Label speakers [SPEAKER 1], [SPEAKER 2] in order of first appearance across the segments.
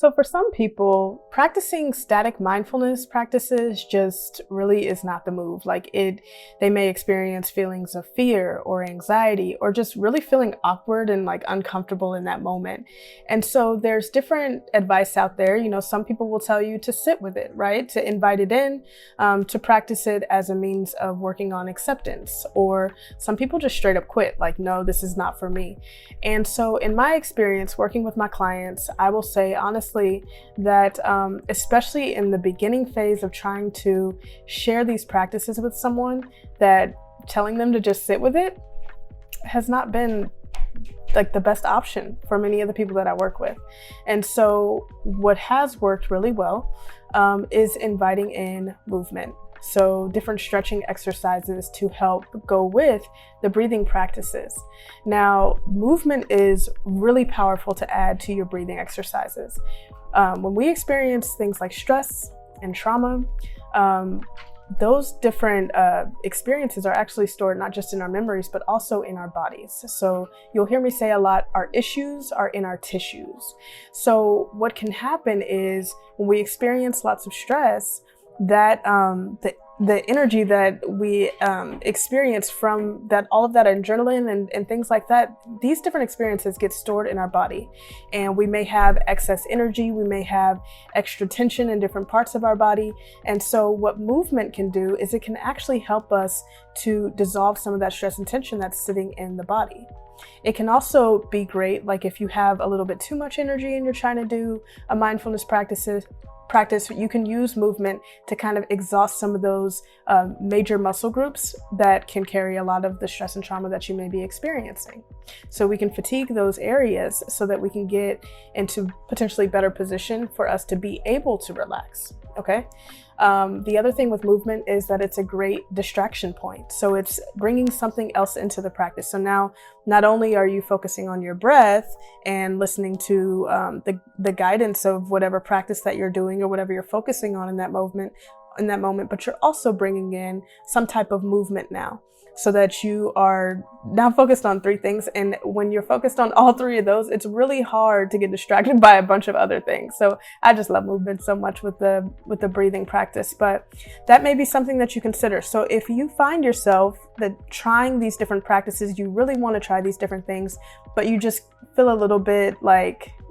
[SPEAKER 1] So for some people, practicing static mindfulness practices just really is not the move. They may experience feelings of fear or anxiety or just really feeling awkward and uncomfortable in that moment. And so there's different advice out there. Some people will tell you to sit with it, right? To invite it in, to practice it as a means of working on acceptance. Or some people just straight up quit, no, this is not for me. And so in my experience working with my clients, I will say honestly that especially in the beginning phase of trying to share these practices with someone, that telling them to just sit with it has not been the best option for many of the people that I work with. And so what has worked really well is inviting in movement. So different stretching exercises to help go with the breathing practices. Now, movement is really powerful to add to your breathing exercises. When we experience things like stress and trauma, those different experiences are actually stored not just in our memories, but also in our bodies. So you'll hear me say a lot, our issues are in our tissues. So what can happen is when we experience lots of stress, that the energy that we experience from that, all of that adrenaline and things like that, these different experiences get stored in our body. And we may have excess energy, we may have extra tension in different parts of our body. And so what movement can do is it can actually help us to dissolve some of that stress and tension that's sitting in the body. It can also be great, if you have a little bit too much energy and you're trying to do a mindfulness practice, you can use movement to kind of exhaust some of those major muscle groups that can carry a lot of the stress and trauma that you may be experiencing. So we can fatigue those areas so that we can get into potentially better position for us to be able to relax, okay? The other thing with movement is that it's a great distraction point. So it's bringing something else into the practice. So now, not only are you focusing on your breath and listening to the guidance of whatever practice that you're doing or whatever you're focusing on in that moment, but you're also bringing in some type of movement now, so that you are now focused on three things. And when you're focused on all three of those, it's really hard to get distracted by a bunch of other things. So I just love movement so much with the breathing practice, but that may be something that you consider. So if you find yourself that trying these different practices, you really want to try these different things, but you just feel a little bit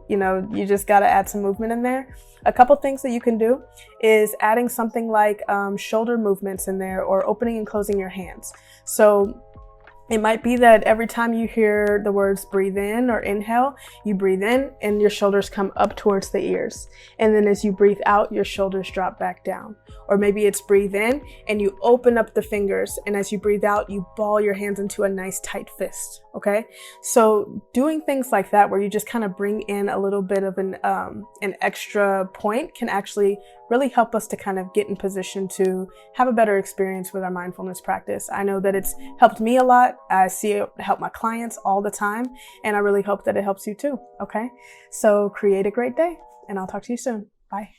[SPEAKER 1] you just got to add some movement in there. A couple things that you can do is adding something like shoulder movements in there, or opening and closing your hands. So it might be that every time you hear the words breathe in or inhale, you breathe in and your shoulders come up towards the ears. And then as you breathe out, your shoulders drop back down. Or maybe it's breathe in and you open up the fingers, and as you breathe out, you ball your hands into a nice tight fist, okay? So doing things like that, where you just kind of bring in a little bit of an extra point, can actually really help us to kind of get in position to have a better experience with our mindfulness practice. I know that it's helped me a lot. I see it help my clients all the time, and I really hope that it helps you too, okay? So create a great day, and I'll talk to you soon. Bye.